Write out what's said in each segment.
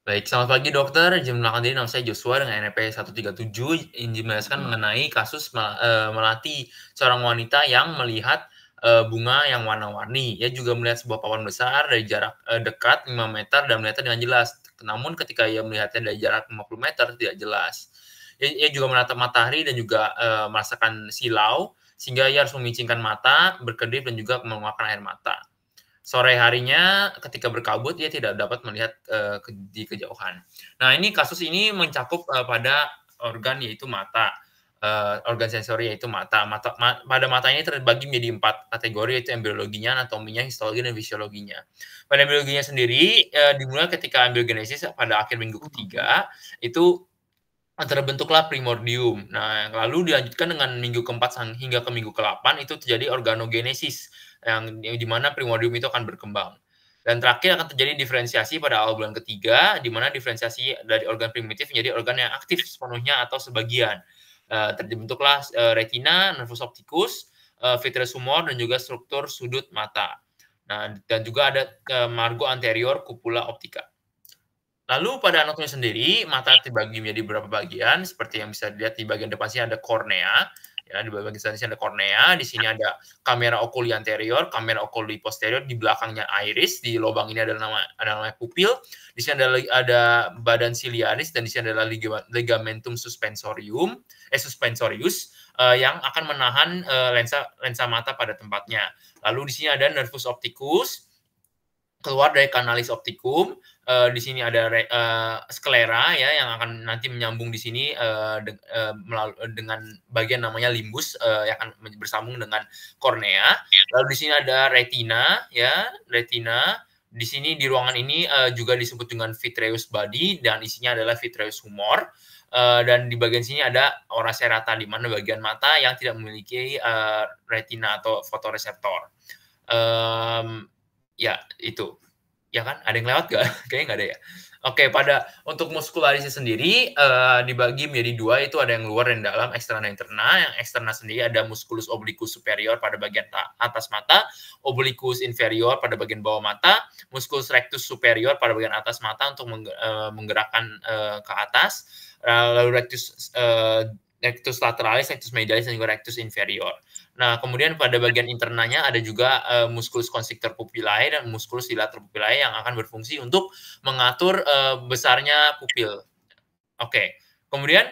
Baik, selamat pagi dokter. Izin mengenalkan diri, nama saya Joshua dengan NPWP 137. Izin menjelaskan mengenai kasus melatih seorang wanita yang melihat bunga yang warna-warni. Ia juga melihat sebuah papan besar dari jarak dekat 5 meter dan melihatnya dengan jelas. Namun ketika ia melihatnya dari jarak 50 meter tidak jelas. Ia juga menatap matahari dan juga merasakan silau sehingga ia harus memicingkan mata, berkedip dan juga mengeluarkan air mata. Sore harinya ketika berkabut ia tidak dapat melihat, di kejauhan. Nah, ini kasus ini mencakup, pada organ yaitu mata, organ sensori yaitu mata. Pada mata ini terbagi menjadi 4 kategori yaitu embriologinya, anatominya, histologi, dan fisiologinya. Pada embriologinya sendiri, dimulai ketika embryogenesis pada akhir minggu ketiga, itu terbentuklah primordium. Nah, lalu dilanjutkan dengan minggu keempat hingga ke minggu ke-8 itu terjadi organogenesis, yang di mana primordium itu akan berkembang. Dan terakhir akan terjadi diferensiasi pada awal bulan ketiga, di mana diferensiasi dari organ primitif menjadi organ yang aktif sepenuhnya atau sebagian. Terbentuklah retina, nervus opticus, vitreous humor, dan juga struktur sudut mata. Nah, dan juga ada margo anterior cupula optica. Lalu pada anatomi sendiri, mata dibagi menjadi beberapa bagian, seperti yang bisa dilihat di bagian depan sini ada kornea, ya, di bagian sini ada kornea, di sini ada kamera oculi anterior, kamera oculi posterior, di belakangnya iris, di lubang ini ada namanya pupil, di sini ada badan ciliaris, dan di sini adalah ligamentum suspensorius, yang akan menahan lensa mata pada tempatnya. Lalu di sini ada nervus opticus, keluar dari kanalis optikum, di sini ada sklera ya yang akan nanti menyambung di sini dengan bagian namanya limbus yang akan bersambung dengan kornea. Lalu di sini ada retina ya, retina. Di sini di ruangan ini juga disebut dengan vitreous body dan isinya adalah vitreous humor. Dan di bagian sini ada ora serrata di mana bagian mata yang tidak memiliki retina atau fotoreseptor. Ya, itu. Ya kan? Ada yang lewat nggak? Kayaknya nggak ada ya. Oke, untuk muskularisnya sendiri dibagi menjadi dua, itu ada yang luar dan dalam, eksterna dan interna. Yang eksterna sendiri ada musculus obliquus superior pada bagian atas mata, obliquus inferior pada bagian bawah mata, musculus rectus superior pada bagian atas mata untuk menggerakkan ke atas, lalu rectus lateralis, rectus medialis, dan juga rectus inferior. Nah, kemudian pada bagian internanya ada juga musculus constrictor pupillae dan musculus dilator pupillae yang akan berfungsi untuk mengatur besarnya pupil. Oke, kemudian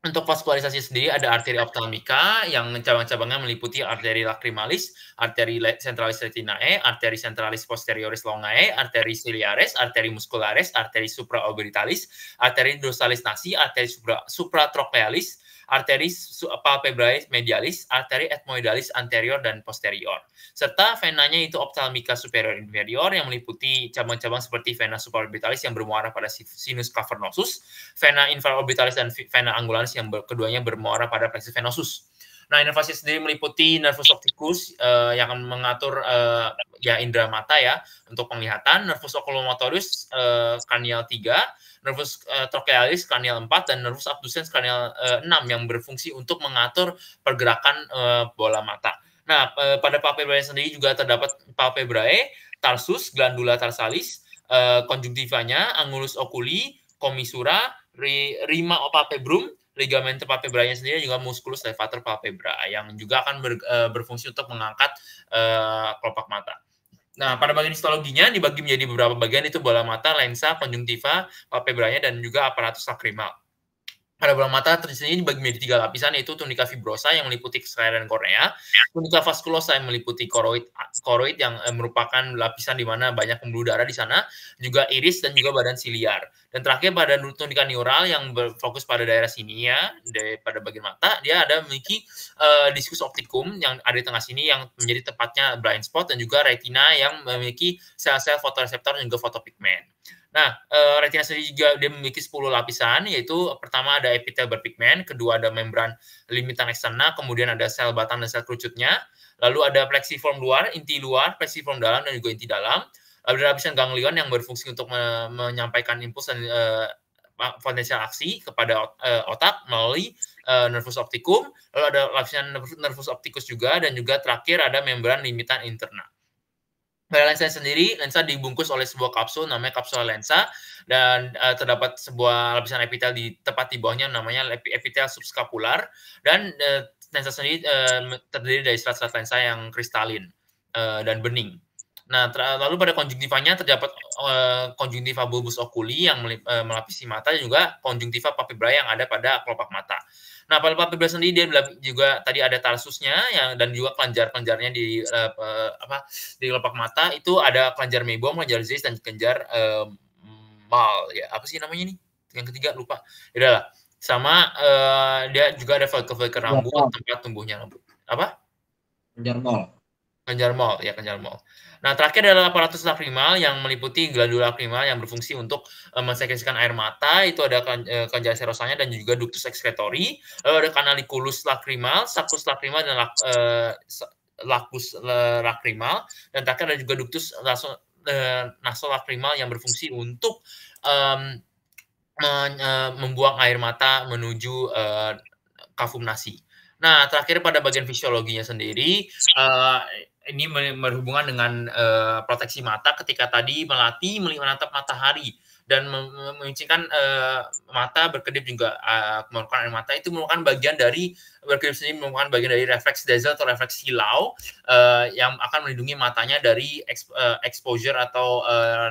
untuk vaskularisasi sendiri ada arteri ophthalmica yang cabang-cabangnya meliputi arteri lacrimalis, arteri centralis retinae, arteri centralis posterioris longae, arteri ciliaris, arteri muscularis, arteri supraorbitalis, arteri dorsalis nasi, arteri supratrochlealis, arteri palpebrae medialis, arteri ethmoidalis anterior dan posterior. Serta venanya itu ophthalmica superior inferior yang meliputi cabang-cabang seperti vena supraorbitalis yang bermuara pada sinus cavernosus, vena infraorbitalis dan vena angularis yang keduanya bermuara pada plexus venosus. Nah, inervasi sendiri meliputi nervus opticus yang akan mengatur ya indera mata ya untuk penglihatan, nervus oculomotorius cranial 3, nervus trochlearis cranial 4, dan nervus abducens cranial 6 yang berfungsi untuk mengatur pergerakan bola mata. Nah, pada palpebrae sendiri juga terdapat palpebrae, tarsus, glandula tarsalis, konjungtivanya, angulus oculi, commissura, rima palpebrum, ligamentum palpebrae sendiri juga musculus levator palpebra yang juga akan berfungsi untuk mengangkat kelopak mata. Nah, pada bagian histologinya dibagi menjadi beberapa bagian, itu bola mata, lensa, konjungtiva, palpebranya, dan juga aparatus lacrimal. Pada bola mata sendiri dibagi menjadi 3 lapisan, yaitu tunica fibrosa yang meliputi sklera dan kornea, tunica vasculosa yang meliputi koroid yang merupakan lapisan di mana banyak pembuluh darah di sana, juga iris dan juga badan siliar. Dan terakhir pada tunica neural yang berfokus pada daerah sini ya, pada bagian mata, dia ada memiliki diskus optikum yang ada di tengah sini yang menjadi tempatnya blind spot, dan juga retina yang memiliki sel-sel fotoreseptor dan juga fotopigmen. Nah, retina sendiri juga dia memiliki 10 lapisan, yaitu pertama ada epitel berpigmen, kedua ada membran limitan eksterna, kemudian ada sel batang dan sel kerucutnya, lalu ada plexiform luar, inti luar, plexiform dalam, dan juga inti dalam. Lalu ada lapisan ganglion yang berfungsi untuk menyampaikan impuls dan potensial aksi kepada otak melalui nervus opticum, lalu ada lapisan nervus opticus juga, dan juga terakhir ada membran limitan interna. Pada lensa sendiri, lensa dibungkus oleh sebuah kapsul namanya kapsula lensa dan terdapat sebuah lapisan epitel di tepat di bawahnya namanya epitel subscapular dan lensa sendiri terdiri dari serat-serat lensa yang kristalin dan bening. Nah, lalu pada konjungtivanya terdapat konjungtiva bulbus oculi yang melapisi mata dan juga konjungtiva papibra yang ada pada kelopak mata. Nah, pada papibra sendiri dia juga tadi ada tarsusnya yang dan juga kelenjar-kelenjarnya di di kelopak mata itu ada kelenjar meiboom, kelenjar Zeiss dan kelenjar mal ya. Apa sih namanya nih? Yang ketiga lupa. Ya udahlah. Sama dia juga ada follicle rambut tempat tumbuhnya rambut. Apa? Kelenjar mall. Kelenjar mal, ya kelenjar mal. Nah, terakhir adalah aparatus lacrimal yang meliputi glandula lacrimal yang berfungsi untuk mensekresikan air mata. Itu ada kelenjar serosanya dan juga ductus excretory. Lalu ada canaliculus lacrimal, sacus lacrimal dan lacus lacrimal. Dan terakhir ada juga ductus nasolacrimal yang berfungsi untuk membuang air mata menuju kafum nasi. Nah, terakhir pada bagian fisiologinya sendiri, ini berhubungan dengan proteksi mata ketika tadi melatih menatap matahari dan mengizinkan mata berkedip juga mengeluarkan air mata itu merupakan bagian dari berkedip sendiri merupakan bagian dari refleks dazzle atau refleks silau yang akan melindungi matanya dari exposure atau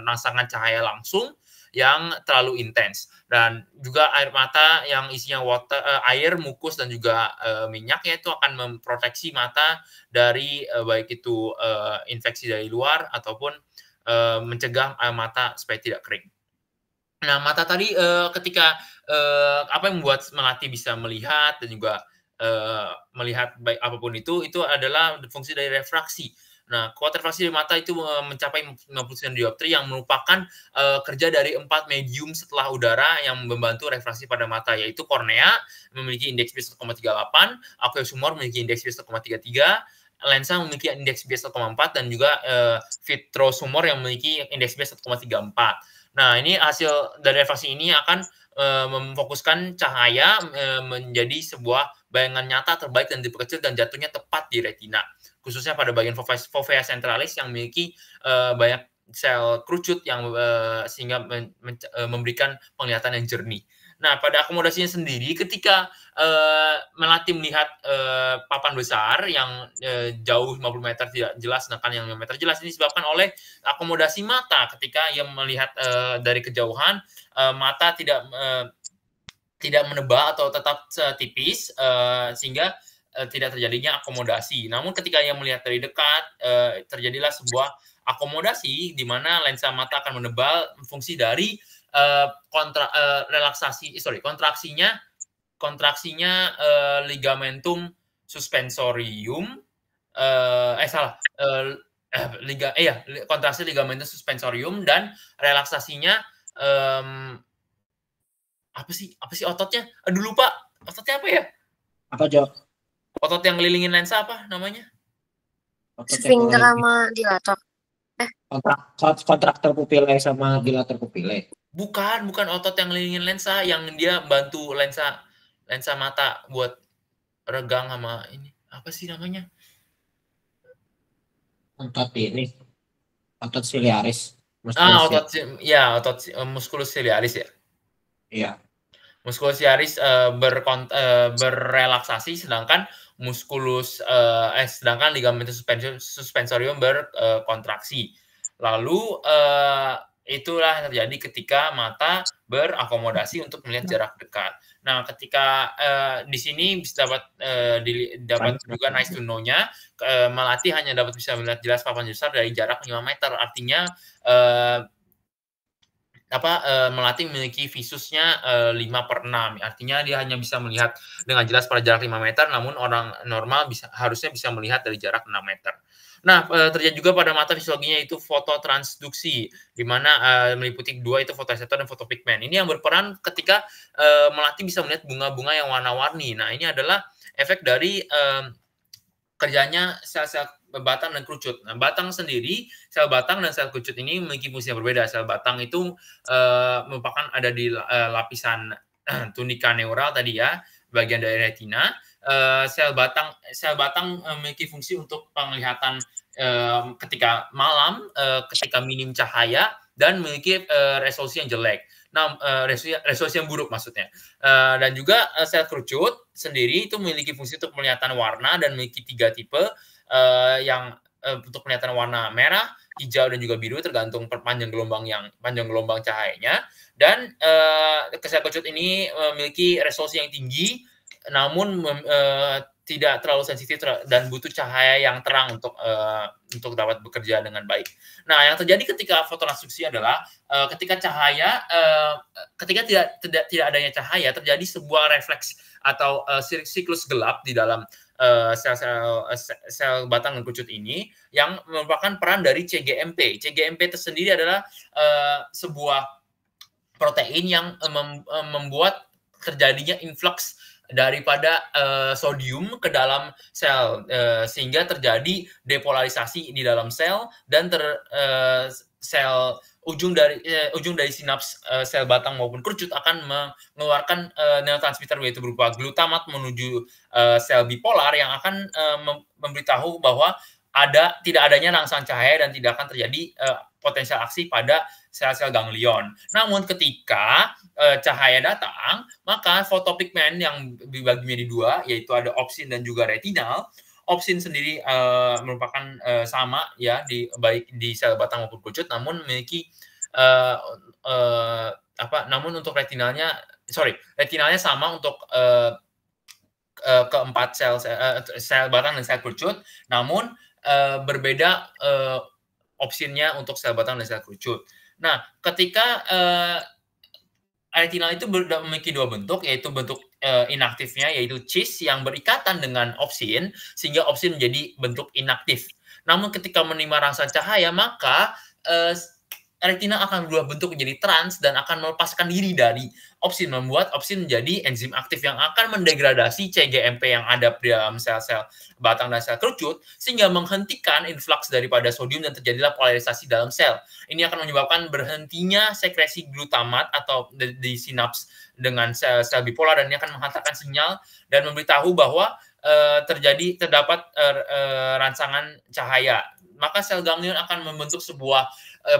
rangsangan cahaya langsung yang terlalu intens dan juga air mata yang isinya air, mukus dan juga minyak ya itu akan memproteksi mata dari baik itu infeksi dari luar ataupun mencegah mata supaya tidak kering. Nah, mata tadi ketika apa yang membuat melati bisa melihat dan juga melihat baik apapun itu adalah fungsi dari refraksi. Nah, kuat refraksi dari mata itu mencapai 99 dioptri yang merupakan kerja dari 4 medium setelah udara yang membantu refraksi pada mata, yaitu kornea memiliki indeks B 1,38, aqueous humor memiliki indeks B 1,33, lensa memiliki indeks B 1,4 dan juga vitreous humor yang memiliki indeks B 1,34. Nah, ini hasil dari refraksi ini akan memfokuskan cahaya menjadi sebuah bayangan nyata terbaik dan diperkecil dan jatuhnya tepat di retina, khususnya pada bagian fovea centralis yang memiliki banyak sel kerucut yang sehingga memberikan penglihatan yang jernih. Nah, pada akomodasinya sendiri, ketika melati melihat papan besar yang jauh 50 meter tidak jelas, sedangkan yang 5 meter jelas, ini disebabkan oleh akomodasi mata. Ketika ia melihat dari kejauhan, mata tidak menebal atau tetap tipis, sehingga tidak terjadinya akomodasi. Namun ketika ia melihat dari dekat, terjadilah sebuah akomodasi di mana lensa mata akan menebal fungsi dari kontraksinya ligamentum suspensorium kontraksi ligamentum suspensorium dan relaksasinya apa sih ototnya? Aduh lupa. Ototnya apa ya? Apa, Jo? Otot yang ngelilingin lensa apa namanya? Sphincter sama dilator. Kontraktor pupile sama dilator pupile. Bukan otot yang ngelilingin lensa, yang dia bantu lensa mata buat regang sama ini. Apa sih namanya? Otot ciliaris. Otot musculus ciliaris ya. Iya. Musculus ciliaris berrelaksasi, sedangkan sedangkan ligamentum suspensorium berkontraksi. Lalu itulah yang terjadi ketika mata berakomodasi untuk melihat jarak dekat. Nah, ketika di sini dapat juga nice to know-nya, melati hanya bisa melihat jelas papan besar dari jarak 5 meter. Artinya melati memiliki visusnya 5/6. Artinya dia hanya bisa melihat dengan jelas pada jarak 5 meter, namun orang normal harusnya bisa melihat dari jarak 6 meter. Nah, terjadi juga pada mata fisiologinya itu fototransduksi, di mana meliputi dua, itu fotoreseptor dan fotopigmen. Ini yang berperan ketika melati bisa melihat bunga-bunga yang warna-warni. Nah, ini adalah efek dari kerjanya sel-sel batang dan kerucut. Nah, batang sendiri, sel batang dan sel kerucut ini memiliki fungsi yang berbeda. Sel batang itu merupakan ada di lapisan tunika neural tadi ya, bagian dari retina. Sel batang memiliki fungsi untuk penglihatan ketika malam, ketika minim cahaya dan memiliki resolusi yang jelek. Nah, resolusi yang buruk maksudnya. Dan juga sel kerucut sendiri itu memiliki fungsi untuk penglihatan warna dan memiliki 3 tipe yang untuk penglihatan warna merah, hijau dan juga biru tergantung panjang gelombang cahayanya. Dan sel kerucut ini memiliki resolusi yang tinggi, namun tidak terlalu sensitif dan butuh cahaya yang terang untuk dapat bekerja dengan baik. Nah, yang terjadi ketika fototransduksi adalah ketika tidak adanya cahaya, terjadi sebuah refleks atau siklus gelap di dalam sel batang dan kerucut ini yang merupakan peran dari CGMP. CGMP tersendiri adalah sebuah protein yang membuat terjadinya influx daripada sodium ke dalam sel sehingga terjadi depolarisasi di dalam sel dan ujung dari sinaps sel batang maupun kerucut akan mengeluarkan neurotransmitter yaitu berupa glutamat menuju sel bipolar yang akan memberitahu bahwa tidak adanya rangsang cahaya dan tidak akan terjadi potensial aksi pada sel-sel ganglion. Namun ketika cahaya datang, maka fotopigmen yang dibagi menjadi 2, yaitu ada opsin dan juga retinal. Opsin sendiri merupakan sama ya baik di sel batang maupun kerucut, namun memiliki namun untuk retinalnya sama untuk keempat sel batang dan sel kerucut, namun berbeda opsinya untuk sel batang dan sel kerucut. Nah, ketika retinal itu memiliki 2 bentuk, yaitu bentuk inaktifnya, yaitu cis yang berikatan dengan opsin, sehingga opsin menjadi bentuk inaktif. Namun ketika menerima rangsang cahaya, maka retinal akan berubah bentuk menjadi trans dan akan melepaskan diri dari opsin, membuat opsin menjadi enzim aktif yang akan mendegradasi CGMP yang ada di dalam sel-sel batang dan sel kerucut, sehingga menghentikan influx daripada sodium dan terjadilah polarisasi dalam sel. Ini akan menyebabkan berhentinya sekresi glutamat atau di sinaps dengan sel bipolar, dan ini akan menghantarkan sinyal dan memberitahu bahwa terdapat rangsangan cahaya. Maka sel ganglion akan membentuk sebuah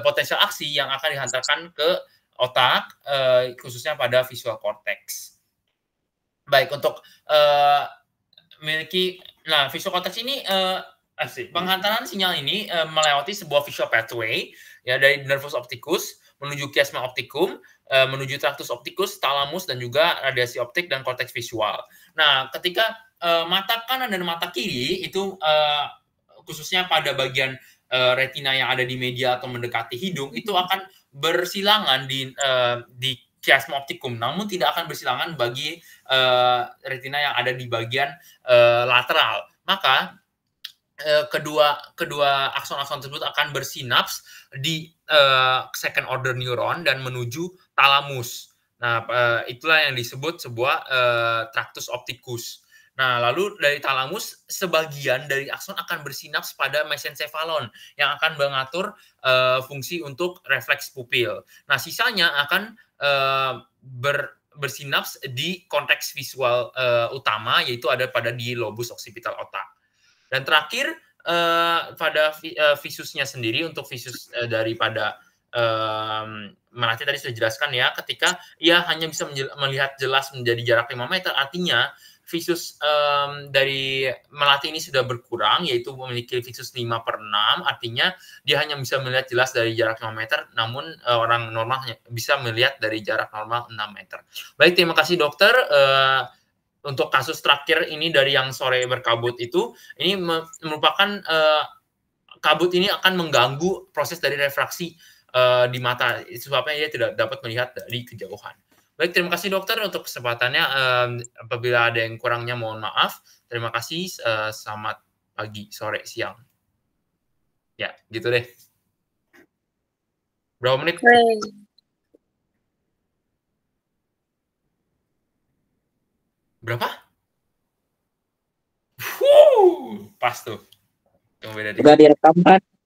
potensial aksi yang akan dihantarkan ke otak, khususnya pada visual cortex. Baik, untuk visual cortex ini penghantaran sinyal ini melewati sebuah visual pathway ya dari nervus opticus menuju chiasma opticum, menuju tractus opticus, thalamus dan juga radiasi optik dan korteks visual. Nah, ketika mata kanan dan mata kiri itu khususnya pada bagian retina yang ada di media atau mendekati hidung itu akan bersilangan di chiasma opticum, namun tidak akan bersilangan bagi retina yang ada di bagian lateral. Maka kedua akson-akson tersebut akan bersinaps di second order neuron dan menuju thalamus. Nah, itulah yang disebut sebuah tractus opticus. Nah, lalu dari thalamus, sebagian dari akson akan bersinaps pada mesencephalon yang akan mengatur fungsi untuk refleks pupil. Nah, sisanya akan bersinaps di konteks visual utama, yaitu ada di lobus occipital otak. Dan terakhir, pada visusnya sendiri, untuk visus daripada Melati tadi sudah dijelaskan ya, ketika ia hanya bisa melihat jelas menjadi jarak 5 meter, artinya visus dari Melati ini sudah berkurang, yaitu memiliki visus 5/6, artinya dia hanya bisa melihat jelas dari jarak 5 meter, namun orang normal bisa melihat dari jarak normal 6 meter. Baik, terima kasih dokter. Untuk kasus terakhir ini dari yang sore berkabut itu, ini merupakan kabut ini akan mengganggu proses dari refraksi di mata, sebabnya dia tidak dapat melihat dari kejauhan. Baik, terima kasih dokter untuk kesempatannya. Apabila ada yang kurangnya mohon maaf. Terima kasih. Selamat pagi, sore, siang. Ya, gitu deh. Berapa menit? Berapa? Pas tuh. Udah direkam, Pak.